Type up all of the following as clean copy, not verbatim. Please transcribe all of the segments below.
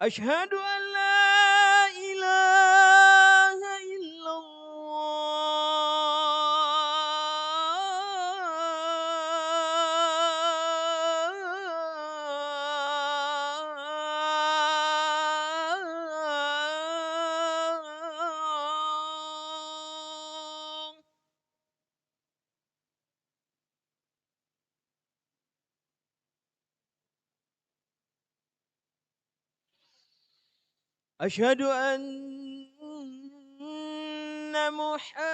أشهد أن لا إله إلا الله. أشهد أن محمد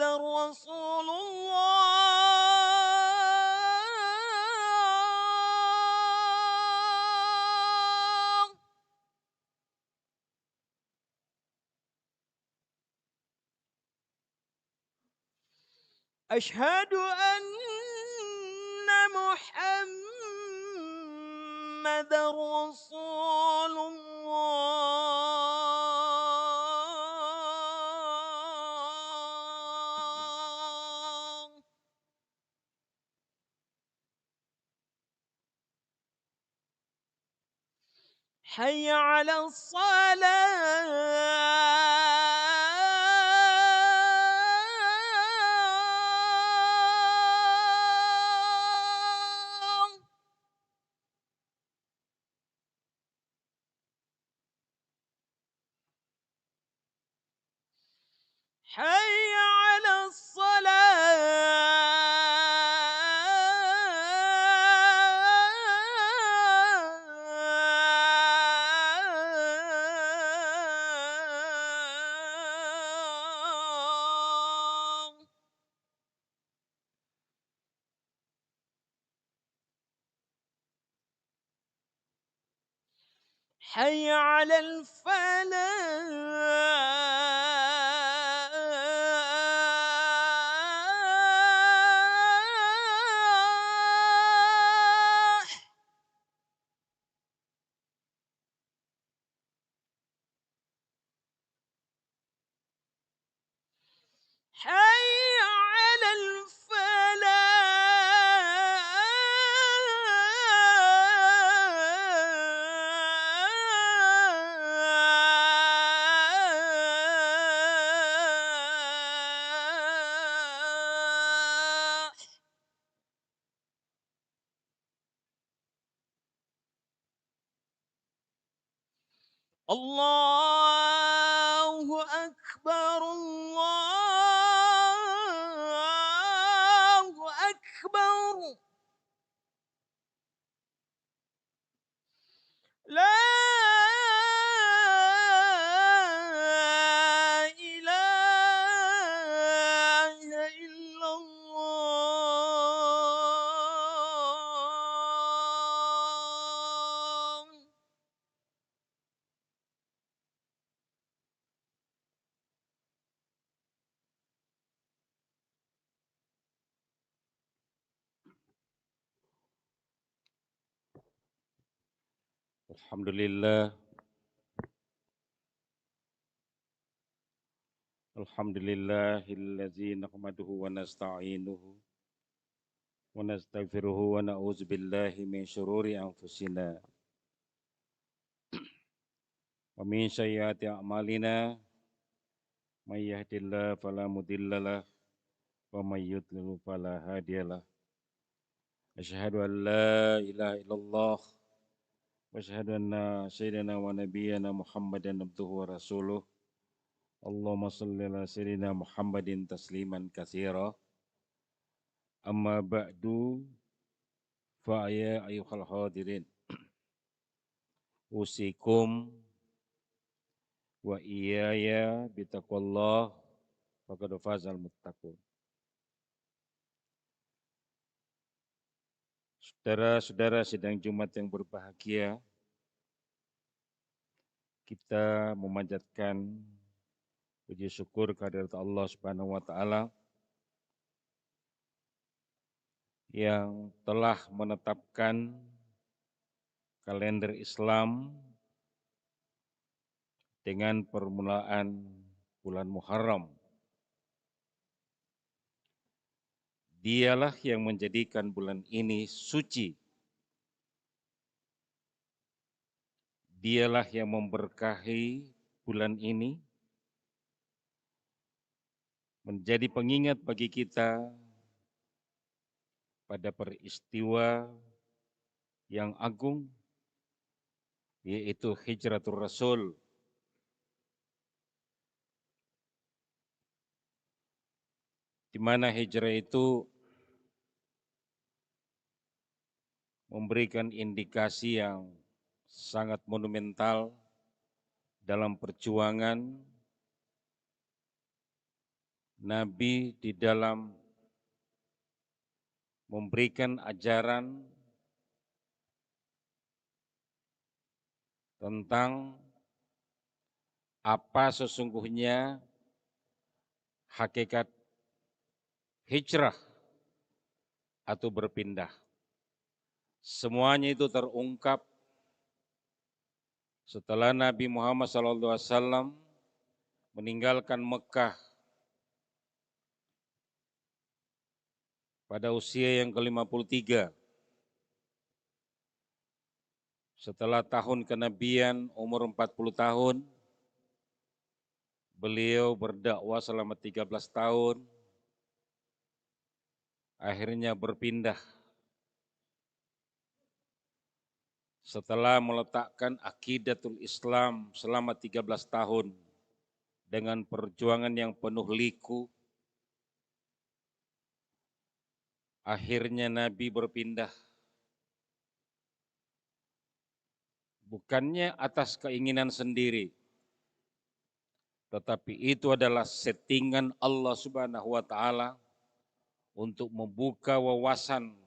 رسول الله. أشهد أن محمد رسول الله. حي على الصلاة. حي على الصلاة. حي على الفلاح. حي على الفلاح. الله أكبر الله أكبر. لا إله إلا الله. Alhamdulillah, alhamdulillahillazi nahmaduhu wa nasta'inuhu wa nastaghfiruhu wa na'udzu billahi min syururi anfusina wa min sayyiati a'malina may yahdihillahu fala mudhillalah wa may yudlil fala hadiyalah. Asyhadu an la ilaha illallah wa asyhadu anna sayyidina wa nabiyyana Muhammadan abduhu wa rasuluh. Allahumma shalli ala sayyidina Muhammadin tasliman katsira. Amma ba'du fa ya ayyuhal hadirin usikum wa iyaya bitaqwallah faqad fazal muttaqun. Saudara-saudara sidang Jumat yang berbahagia, kita memanjatkan puji syukur kehadirat Allah Subhanahu wa taala yang telah menetapkan kalender Islam dengan permulaan bulan Muharram. Dialah yang menjadikan bulan ini suci Dialah yang memberkahi bulan ini, menjadi pengingat bagi kita pada peristiwa yang agung, yaitu Hijratul Rasul, di mana hijrah itu memberikan indikasi yang sangat monumental dalam perjuangan Nabi di dalam memberikan ajaran tentang apa sesungguhnya hakikat hijrah atau berpindah. Semuanya itu terungkap setelah Nabi Muhammad SAW meninggalkan Mekah pada usia yang ke-53. Setelah tahun kenabian umur 40 tahun, beliau berdakwah selama 13 tahun, akhirnya berpindah setelah meletakkan akidatul Islam selama 13 tahun dengan perjuangan yang penuh liku. Akhirnya Nabi berpindah, bukannya atas keinginan sendiri, tetapi itu adalah settingan Allah Subhanahu wa taala untuk membuka wawasan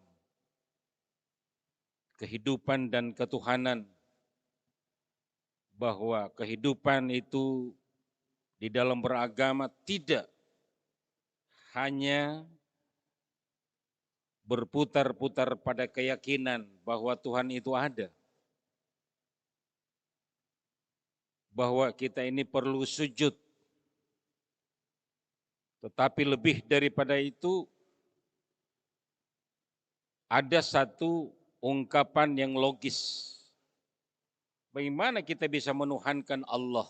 kehidupan dan ketuhanan, bahwa kehidupan itu di dalam beragama tidak hanya berputar-putar pada keyakinan bahwa Tuhan itu ada, bahwa kita ini perlu sujud, tetapi lebih daripada itu ada satu ungkapan yang logis. Bagaimana kita bisa menuhankan Allah?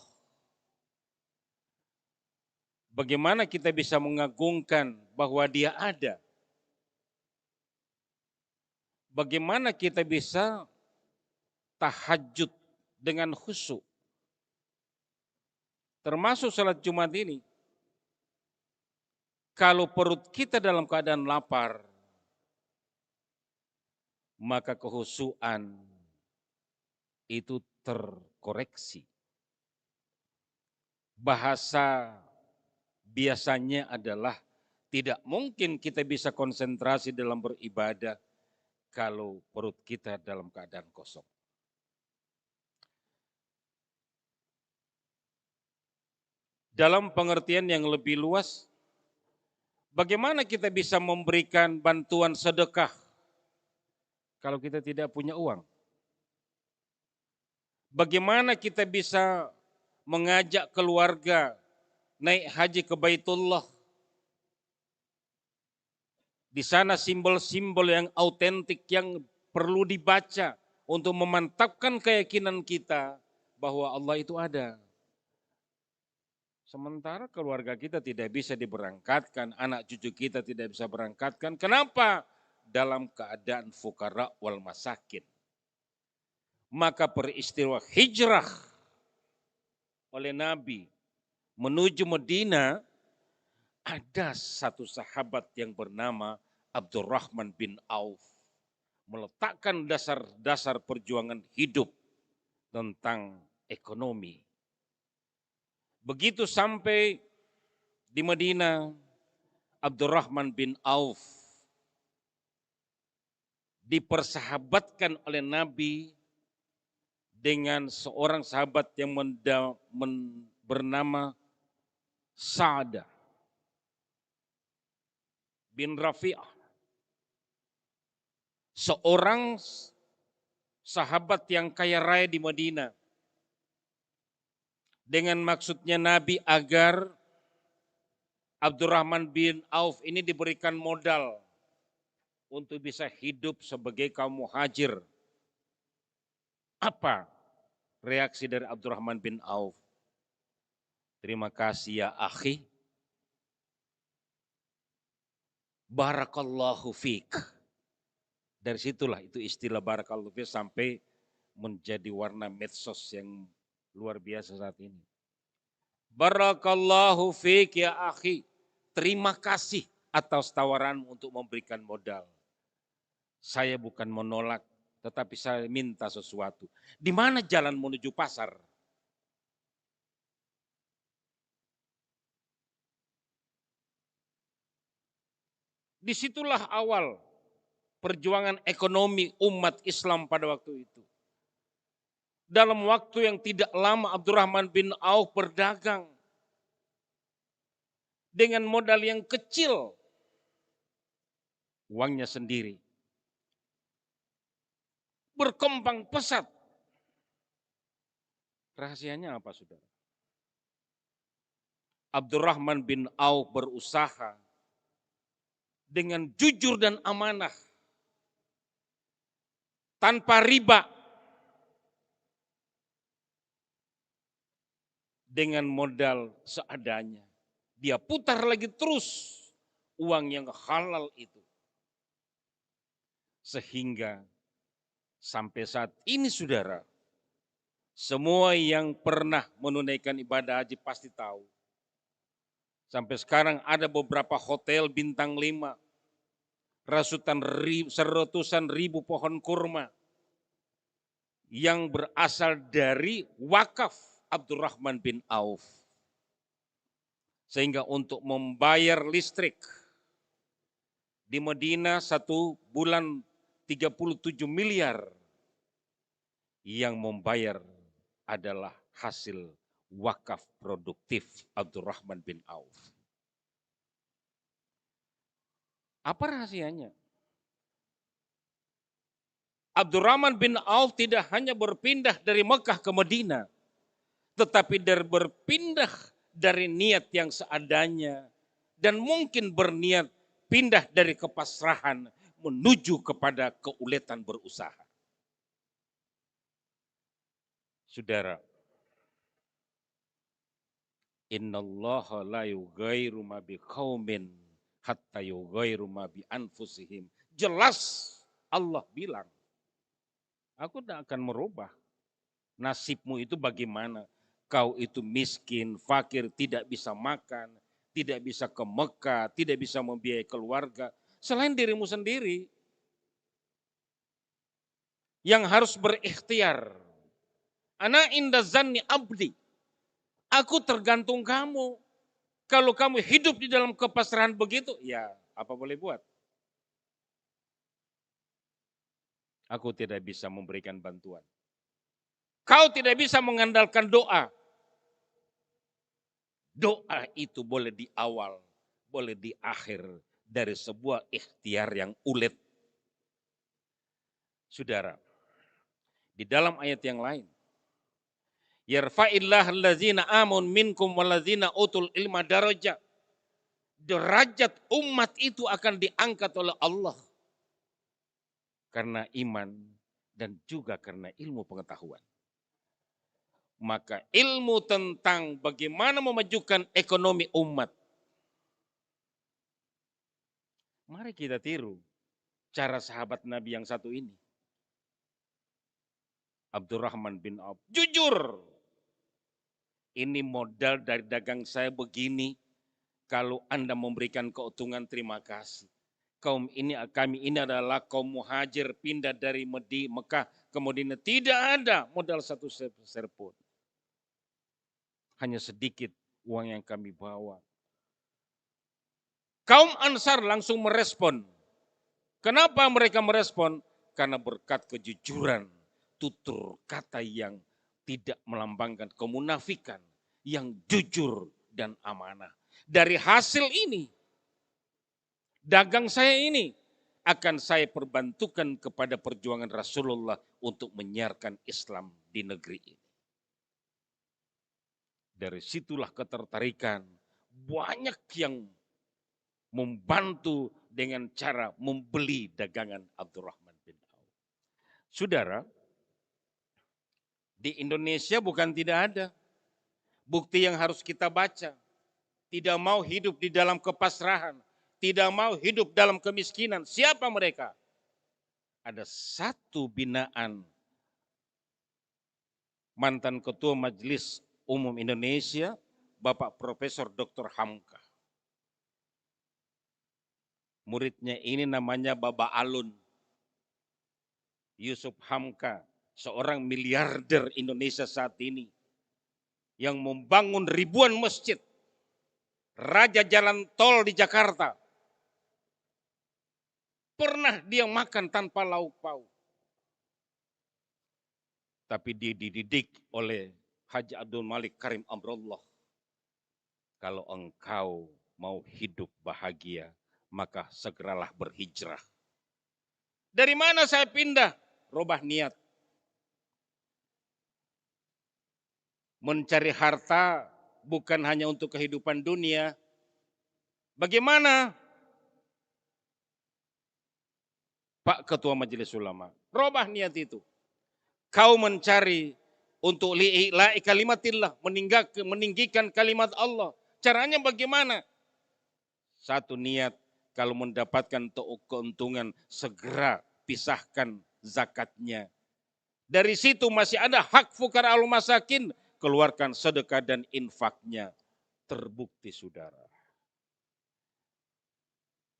Bagaimana kita bisa mengagungkan bahwa Dia ada? Bagaimana kita bisa tahajud dengan khusyuk? Termasuk salat Jumat ini, kalau perut kita dalam keadaan lapar, maka kehusuan itu terkoreksi. Bahasa biasanya adalah tidak mungkin kita bisa konsentrasi dalam beribadah kalau perut kita dalam keadaan kosong. Dalam pengertian yang lebih luas, bagaimana kita bisa memberikan bantuan sedekah kalau kita tidak punya uang? Bagaimana kita bisa mengajak keluarga naik haji ke Baitullah? Di sana simbol-simbol yang autentik yang perlu dibaca untuk memantapkan keyakinan kita bahwa Allah itu ada. Sementara keluarga kita tidak bisa diberangkatkan, anak cucu kita tidak bisa berangkatkan. Kenapa? Dalam keadaan fukara wal masakin. Maka peristiwa hijrah oleh Nabi menuju Madinah, ada satu sahabat yang bernama Abdurrahman bin Auf meletakkan dasar-dasar perjuangan hidup tentang ekonomi. Begitu sampai di Madinah, Abdurrahman bin Auf dipersahabatkan oleh Nabi dengan seorang sahabat yang bernama Sa'ad bin Rafi'ah. Seorang sahabat yang kaya raya di Madinah. Dengan maksudnya Nabi agar Abdurrahman bin Auf ini diberikan modal untuk bisa hidup sebagai kaum muhajir. Apa reaksi dari Abdurrahman bin Auf. Terima kasih ya akhi. Barakallahu fiik. Dari situlah itu istilah barakallahu fiik sampai menjadi warna medsos yang luar biasa saat ini. Barakallahu fiik ya akhi. Terima kasih atas tawaran untuk memberikan modal. Saya bukan menolak, tetapi saya minta sesuatu. Di mana jalan menuju pasar? Disitulah awal perjuangan ekonomi umat Islam pada waktu itu. Dalam waktu yang tidak lama Abdurrahman bin Auf berdagang dengan modal yang kecil, uangnya sendiri. Berkembang pesat. Rahasianya apa, saudara? Abdurrahman bin Auf berusaha dengan jujur dan amanah, tanpa riba, dengan modal seadanya. Dia putar lagi terus uang yang halal itu. Sehingga sampai saat ini saudara, semua yang pernah menunaikan ibadah haji pasti tahu. Sampai sekarang ada beberapa hotel bintang 5, seratusan ribu pohon kurma yang berasal dari wakaf Abdurrahman bin Auf. Sehingga untuk membayar listrik di Madinah 1 bulan 37 miliar, yang membayar adalah hasil wakaf produktif Abdurrahman bin Auf. Apa rahasianya? Abdurrahman bin Auf tidak hanya berpindah dari Mekah ke Madinah, tetapi berpindah dari niat yang seadanya dan mungkin berniat pindah dari kepasrahan menuju kepada keuletan berusaha. Saudara, innallaha la yughayyiru ma biqaumin hatta yughayyiru ma bi anfusihim. Jelas Allah bilang, aku tidak akan merubah nasibmu itu bagaimana. Kau itu miskin, fakir, tidak bisa makan, tidak bisa ke Mekah, tidak bisa membiayai keluarga. Selain dirimu sendiri yang harus berikhtiar. Ana inda zanni abdi. Aku tergantung kamu. Kalau kamu hidup di dalam kepasrahan begitu, ya apa boleh buat. Aku tidak bisa memberikan bantuan. Kau tidak bisa mengandalkan doa. Doa itu boleh di awal, boleh di akhir dari sebuah ikhtiar yang ulet. Saudara, di dalam ayat yang lain, yarfa'illah allazina amun minkum walazina utul ilma darajat. Derajat umat itu akan diangkat oleh Allah karena iman dan juga karena ilmu pengetahuan. Maka ilmu tentang bagaimana memajukan ekonomi umat, mari kita tiru cara sahabat Nabi yang satu ini. Abdurrahman bin Auf, jujur. Ini modal dari dagang saya begini, kalau Anda memberikan keuntungan terima kasih. Kami ini adalah kaum muhajir pindah dari Mekah ke Madinah. Tidak ada modal satu ser pun. Hanya sedikit uang yang kami bawa. Kaum Ansar langsung merespon. Kenapa mereka merespon? Karena berkat kejujuran, tutur kata yang tidak melambangkan kemunafikan, yang jujur dan amanah. Dari hasil ini, dagang saya ini akan saya perbantukan kepada perjuangan Rasulullah untuk menyiarkan Islam di negeri ini. Dari situlah ketertarikan, banyak yang membantu dengan cara membeli dagangan Abdurrahman bin Auf. Saudara, Di Indonesia bukan tidak ada. Bukti yang harus kita baca. Tidak mau hidup di dalam kepasrahan. Tidak mau hidup dalam kemiskinan. Siapa mereka? Ada satu binaan mantan Ketua Majelis Umum Indonesia, Bapak Profesor Dr. Hamka. Muridnya ini namanya Baba Alun. Yusuf Hamka, seorang miliarder Indonesia saat ini. Yang membangun ribuan masjid. Raja jalan tol di Jakarta. Pernah dia makan tanpa lauk pauk. Tapi dia dididik oleh Haji Abdul Malik Karim Amrullah. Kalau engkau mau hidup bahagia, maka segeralah berhijrah. Dari mana saya pindah? Rubah niat. Mencari harta bukan hanya untuk kehidupan dunia. Bagaimana? Pak Ketua Majelis Ulama, rubah niat itu. Kau mencari untuk li'ila'i kalimatillah, meninggikan kalimat Allah. Caranya bagaimana? Satu niat, kalau mendapatkan keuntungan, segera pisahkan zakatnya. Dari situ masih ada hak fukara al masakin, keluarkan sedekah dan infaknya. Terbukti saudara.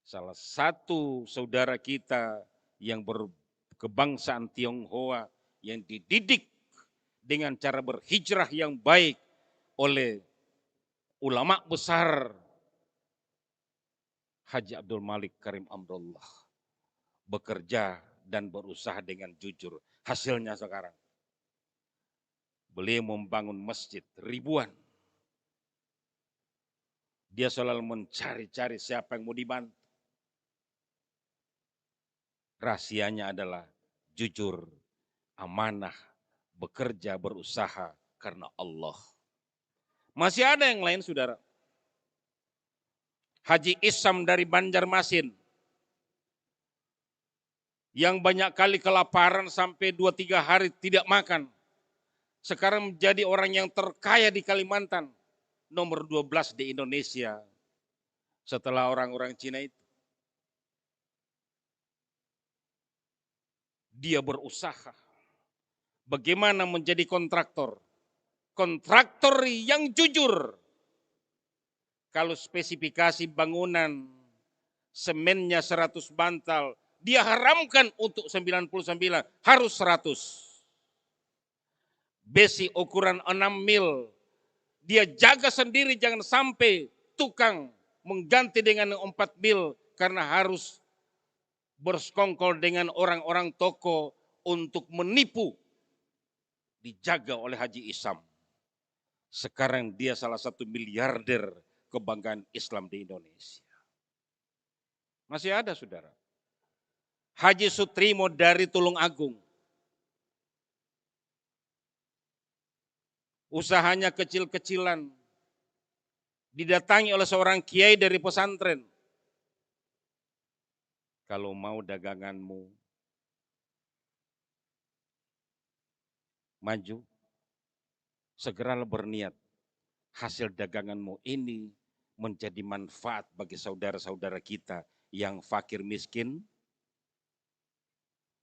Salah satu saudara kita yang berkebangsaan Tionghoa yang dididik dengan cara berhijrah yang baik oleh ulama besar Haji Abdul Malik Karim Amrullah, bekerja dan berusaha dengan jujur. Hasilnya sekarang beliau membangun masjid ribuan. Dia selalu mencari-cari siapa yang mau dibantu. Rahasianya adalah jujur, amanah, bekerja, berusaha karena Allah. Masih ada yang lain saudara. Haji Isam dari Banjarmasin. Yang banyak kali kelaparan sampai 2-3 hari tidak makan. Sekarang menjadi orang yang terkaya di Kalimantan. Nomor 12 di Indonesia. Setelah orang-orang Cina itu. Dia berusaha. Bagaimana menjadi kontraktor? Kontraktor yang jujur. Kalau spesifikasi bangunan semennya 100 bantal, dia haramkan untuk 99, harus 100. Besi ukuran 6 mil, dia jaga sendiri jangan sampai tukang mengganti dengan 4 mil karena harus bersekongkol dengan orang-orang toko untuk menipu. Dijaga oleh Haji Isam. Sekarang dia salah satu miliarder kebanggaan Islam di Indonesia. Masih ada saudara. Haji Sutrimo dari Tulung Agung. Usahanya kecil-kecilan. Didatangi oleh seorang kiai dari pesantren. Kalau mau daganganmu maju, segeralah berniat. Hasil daganganmu ini menjadi manfaat bagi saudara-saudara kita yang fakir miskin.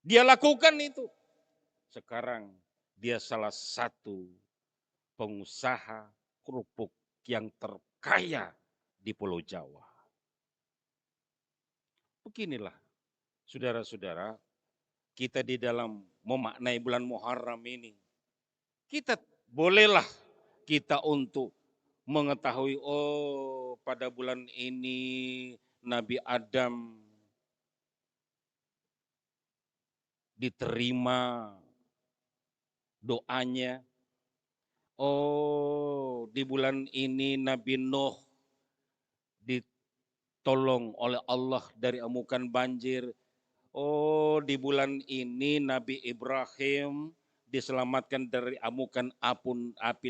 Dia lakukan itu. Sekarang dia salah satu pengusaha kerupuk yang terkaya di Pulau Jawa. Beginilah, saudara-saudara, kita di dalam memaknai bulan Muharram ini, kita bolehlah kita untuk mengetahui, oh pada bulan ini Nabi Adam diterima doanya. Oh di bulan ini Nabi Nuh ditolong oleh Allah dari amukan banjir. Oh di bulan ini Nabi Ibrahim diselamatkan dari amukan api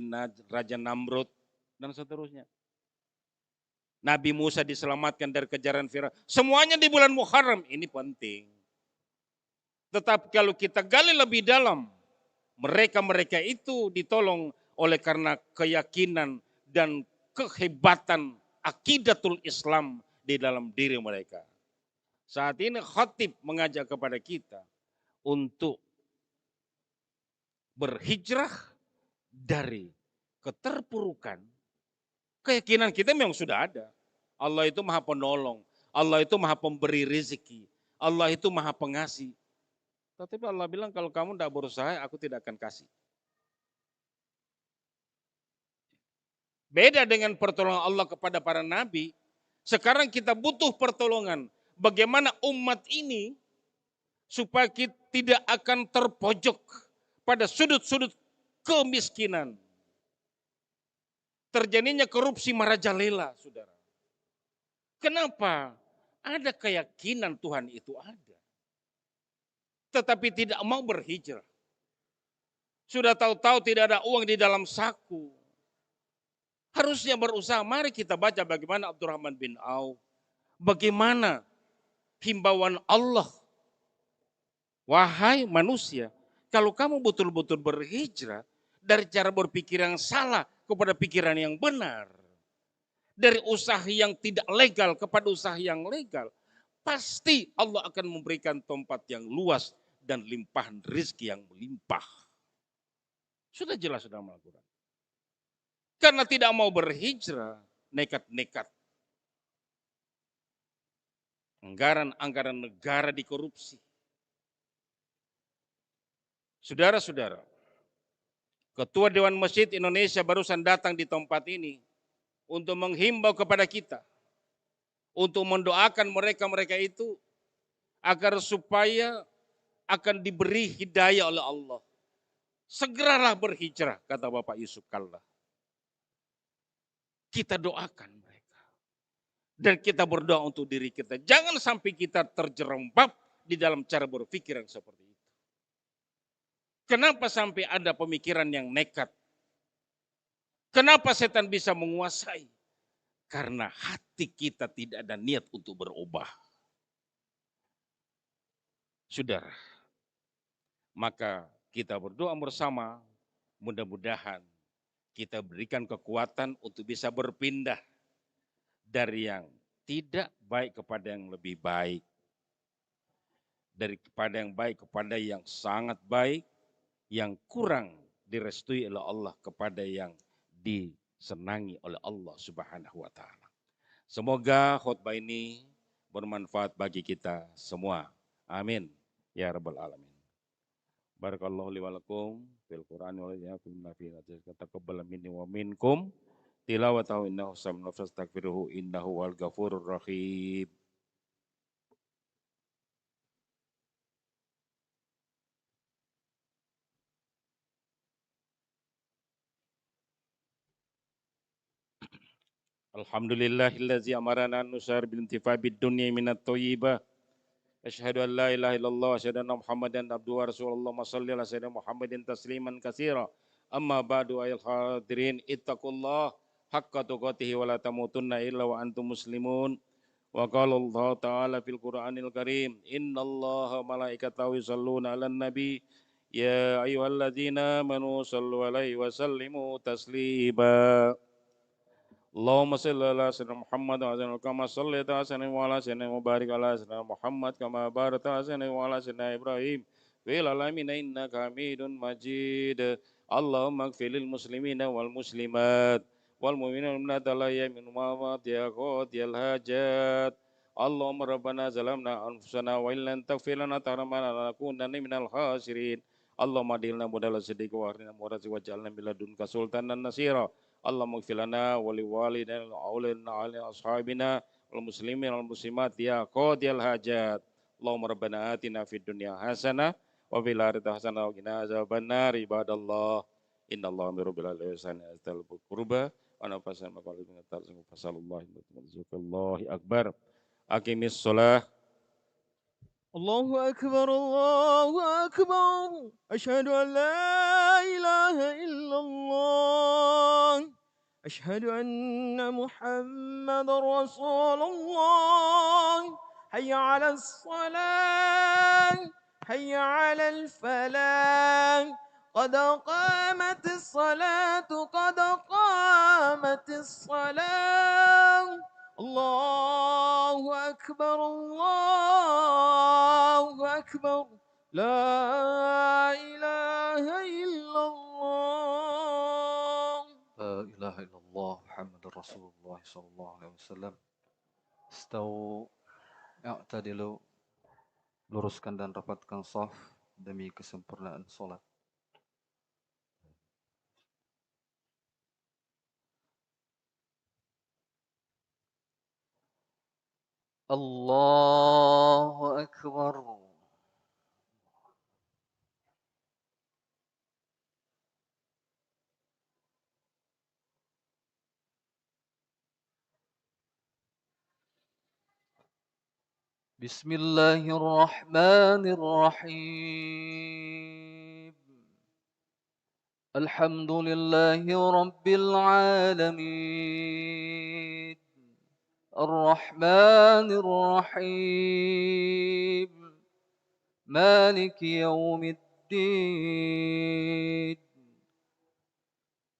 Raja Namrud dan seterusnya. Nabi Musa diselamatkan dari kejaran Firaun. Semuanya di bulan Muharram, ini penting. Tetapi kalau kita gali lebih dalam, Mereka-mereka itu ditolong oleh karena keyakinan dan kehebatan akidatul Islam di dalam diri mereka. Saat ini khatib mengajak kepada kita untuk berhijrah dari keterpurukan. Keyakinan kita memang sudah ada. Allah itu maha penolong. Allah itu maha pemberi rezeki. Allah itu maha pengasih. Tetapi Allah bilang kalau kamu tidak berusaha, aku tidak akan kasih. Beda dengan pertolongan Allah kepada para nabi. Sekarang kita butuh pertolongan. Bagaimana umat ini supaya kita tidak akan terpojok pada sudut-sudut kemiskinan. Terjadinya korupsi merajalela, saudara. Kenapa? Ada keyakinan Tuhan itu ada. Tetapi tidak mau berhijrah. Sudah tahu-tahu tidak ada uang di dalam saku. Harusnya berusaha. Mari kita baca bagaimana Abdurrahman bin Auf. Bagaimana himbauan Allah. Wahai manusia, kalau kamu betul-betul berhijrah dari cara berpikir yang salah kepada pikiran yang benar. Dari usaha yang tidak legal kepada usaha yang legal. Pasti Allah akan memberikan tempat yang luas dan limpahan rezeki yang melimpah. Sudah jelas sudah melakukan. Karena tidak mau berhijrah, nekat-nekat. Anggaran negara dikorupsi. Saudara-saudara, Ketua Dewan Masjid Indonesia barusan datang di tempat ini untuk menghimbau kepada kita. Untuk mendoakan mereka-mereka itu agar supaya akan diberi hidayah oleh Allah. Segeralah berhijrah, kata Bapak Yusuf Kalla. Kita doakan mereka. Dan kita berdoa untuk diri kita. Jangan sampai kita terjerembab di dalam cara berpikir yang seperti itu. Kenapa sampai ada pemikiran yang nekat? Kenapa setan bisa menguasai? Karena hati kita tidak ada niat untuk berubah. Saudara, maka kita berdoa bersama, mudah-mudahan kita berikan kekuatan untuk bisa berpindah dari yang tidak baik kepada yang lebih baik. Daripada yang baik kepada yang sangat baik, yang kurang direstui oleh Allah kepada yang disenangi oleh Allah Subhanahu wa taala. Semoga khutbah ini bermanfaat bagi kita semua. Amin ya rabbal alamin. Barakallahu li wa lakum fil Qur'an wa yakum nafi taqabbal minni wa minkum tilawatahu innahu sami'un fastaghfiruhu innahu wal ghafurur rahim. Alhamdulillahillazi amarana nusar bil intifa bid dunya minat thayyibah. Asyhadu an la ilaha illallah wa asyhadu anna Muhammadan abduhu wa rasulullah. Shalli ala sayyidina Muhammadin tasliman katsira. Amma ba'du ayil hadirin ittaqullah haqqa tuqatih wa la tamutunna illa wa antum muslimun. Wa qala Allah ta'ala fil Qur'anil Karim, innallaha malaikatahu yusholluna 'alan nabi ya ayyuhalladzina amanu shallu 'alaihi wa sallimu taslima. Allahumma salli ala sayyidina Muhammad wa ala kama sallaita ala sayyidina wa ala sayyidina wa barik ala sayyidina Muhammad kama barakta ala sayyidina wa ala sayyidina Ibrahim fil alamin innaka Hamidun Majid. Allahumma ighfir lil muslimina wal muslimat wal mu'minina wal mu'minat al yamin wa ya qadiyal hajat. Allahumma rabbana zalamna anfusana wa illam taghfir lana tarhamna lanakunanna minal khasirin. Allahumma adilna mudalla siddiq wa ahrina murati wa ja'alna min ladunka sultanan nasira. Allahumma ighfir lana wa li walidayna wa aulina ali ashabina wal muslimin wal muslimat ya qadiyal hajat. Allahumma rabbana atina fid dunya hasanah wa fil akhirati hasanah wa qina azabannar. Ibadallah innallaha amiru bil adli wa ihsani wa ital qurba wa nafasan maqalib min tarzu fasallallahu alaihi akbar. Aqimis shalah. الله أكبر الله أكبر أشهد أن لا إله إلا الله أشهد أن محمد رسول الله حي على الصلاة حي على الفلاح قد قامت الصلاة قد قامت الصلاة الله أكبر الله أكبر لا إله إلا الله. لا إله إلا الله محمد رسول الله صلى الله عليه وسلم. Istau i'tadilu, luruskan dan rapatkan shaf demi kesempurnaan salat. Allahu Akbar. Bismillahirrahmanirrahim. Alhamdulillahi Rabbil Alamin. Ar-Rahmanir Rahim. Maliki Yawmiddin.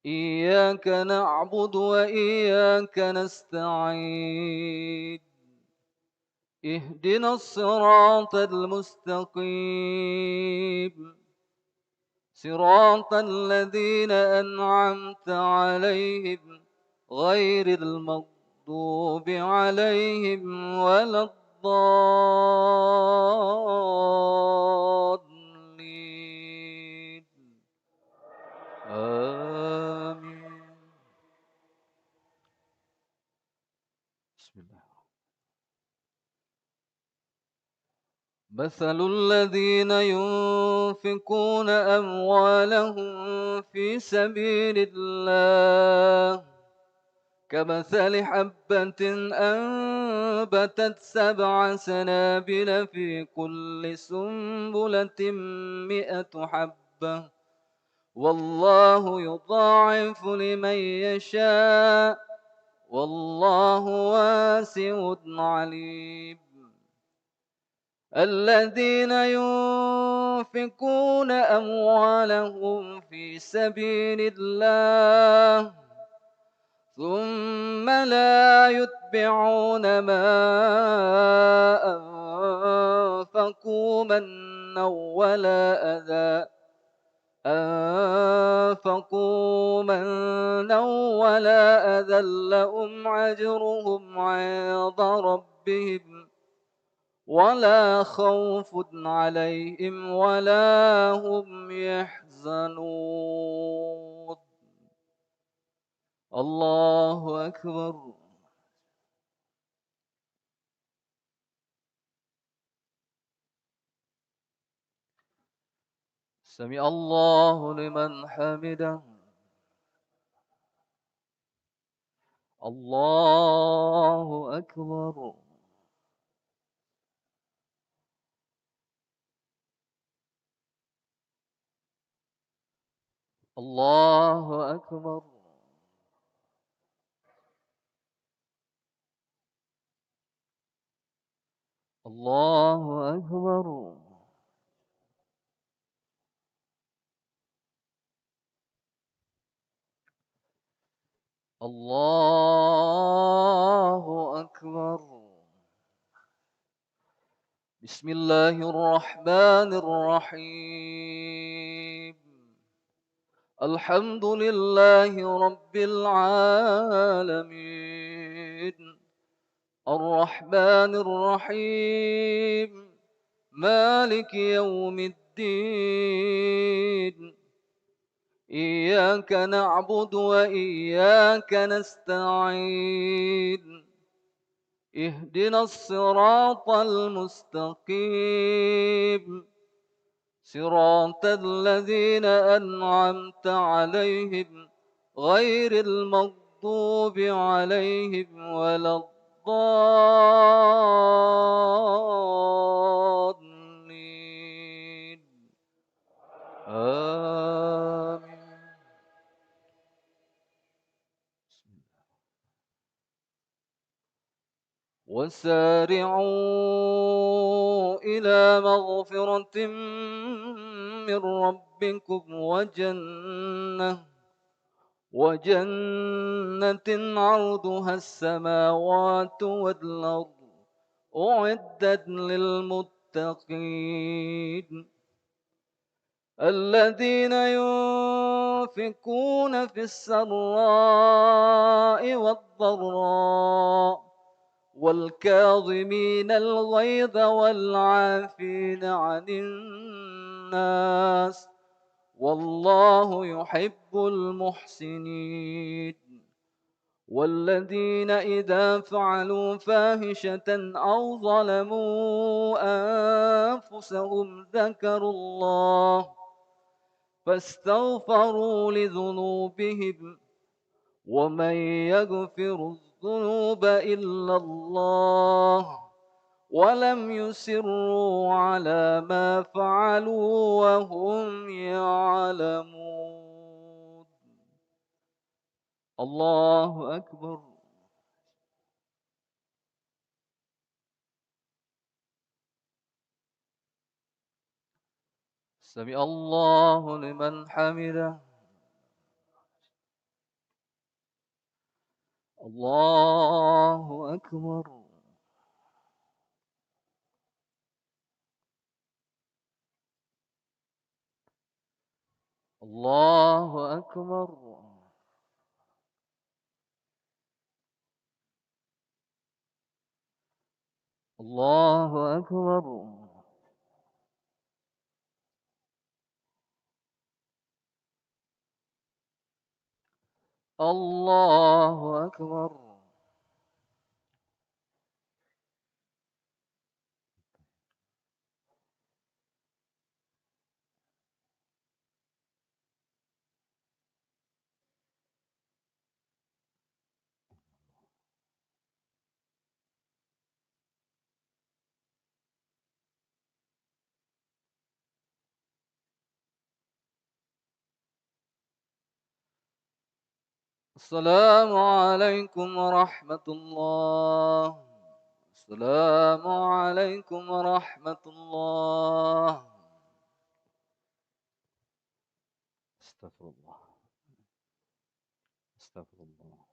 Iyyaka na'budu wa iyyaka nasta'in. اهدنا الصراط المستقيم صراط الذين أنعمت عليهم غير المغضوب عليهم ولا الضالين آمين. بسم الله. مثل الذين ينفقون أموالهم في سبيل الله كمثل حبة أنبتت 7 سنابل في كل سنبلة 100 حبة والله يضاعف لمن يشاء والله واسع عليم. الذين ينفقون أموالهم في سبيل الله ثم لا يتبعون ما أنفقوا منا ولا أذى لهم أجرهم عند ربهم ولا خوف عليهم ولا هم يحزنون. الله أكبر. سمع الله لمن حمده. الله أكبر. الله أكبر. الله أكبر. الله أكبر. بسم الله الرحمن الرحيم. الحمد لله رب العالمين. الرحمن الرحيم. مالك يوم الدين. إياك نعبد وإياك نستعين. اهدنا الصراط المستقيم صراط الذين أنعمت عليهم غير المغضوب عليهم ولا الضالين آمين. وسارعوا إلى مغفرة من ربكم وجنة عرضها السماوات والأرض أعدت للمتقين الذين ينفقون في السراء والضراء والكاظمين الغيظ والعافين عن الناس والله يحب المحسنين والذين إذا فعلوا فاحشة أو ظلموا أنفسهم ذكروا الله فاستغفروا لذنوبهم ومن يغفر الذنوب إلا الله ولم يسروا على ما فعلوا وهم يعلمون. الله أكبر. سمع الله لمن حمده. الله أكبر. الله أكبر. الله أكبر. الله أكبر. السلام عليكم ورحمة الله. السلام عليكم ورحمة الله. استغفر الله. استغفر الله.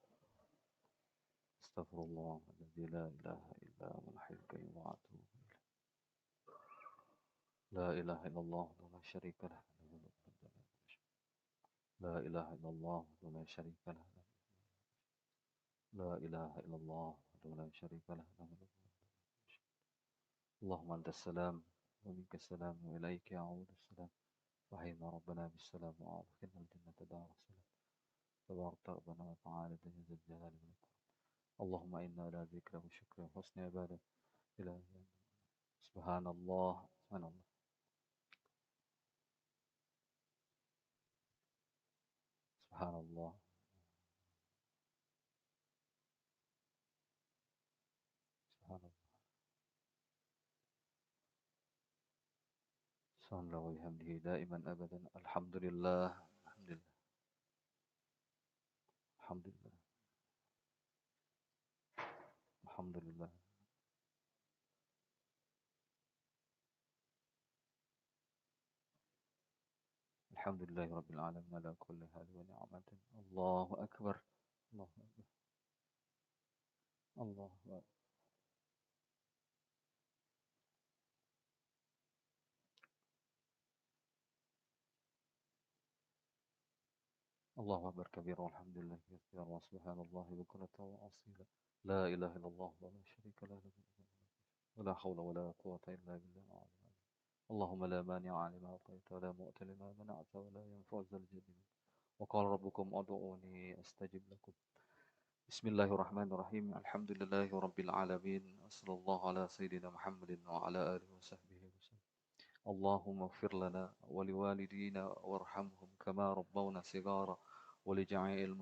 استغفر الله الذي لا إله إلا هو الحي القيوم وأتوب إليه. لا إله إلا الله ولا شريك له. لا إله إلا الله ولا شريك له. لا إله إلا الله ولا شريك له. اللهم أنت السلام ومنك السلام وإليك يعود السلام. وحينا ربنا بالسلام وأدخلنا الجنة دار السلام. تبارك ربنا وتعالى ذي الجلال والإكرام. اللهم إنا على ذكرك وشكرك وحسن عبادتك إلى سبحان الله. سبحان الله. سبحان الله. سبحان الله. سبحان الله وبحمده دائما أبدا. الحمد لله. الحمد لله. الحمد لله. الحمد لله. الحمد لله رب العالمين على كل حال ونعمة. الله أكبر. الله أكبر. الله أكبر. الله أكبر كبير والحمد لله كثيرا وسبحان الله بكرة وأصيلا. لا إله إلا الله ولا شريك له ولا حول ولا قوة إلا بالله. اللهم لا مانع لما أعطيت ولا مؤتي لما منعت ولا ينفع ذا الجد. وقال ربكم ادعوني أستجب لكم. بسم الله الرحمن الرحيم. الحمد لله رب العالمين وصلى الله على سيدنا محمد وعلى آله وصحبه وسلم. اللهم اغفر لنا ولوالدينا وارحمهم كما ربونا صغارا ولجميع المسلمين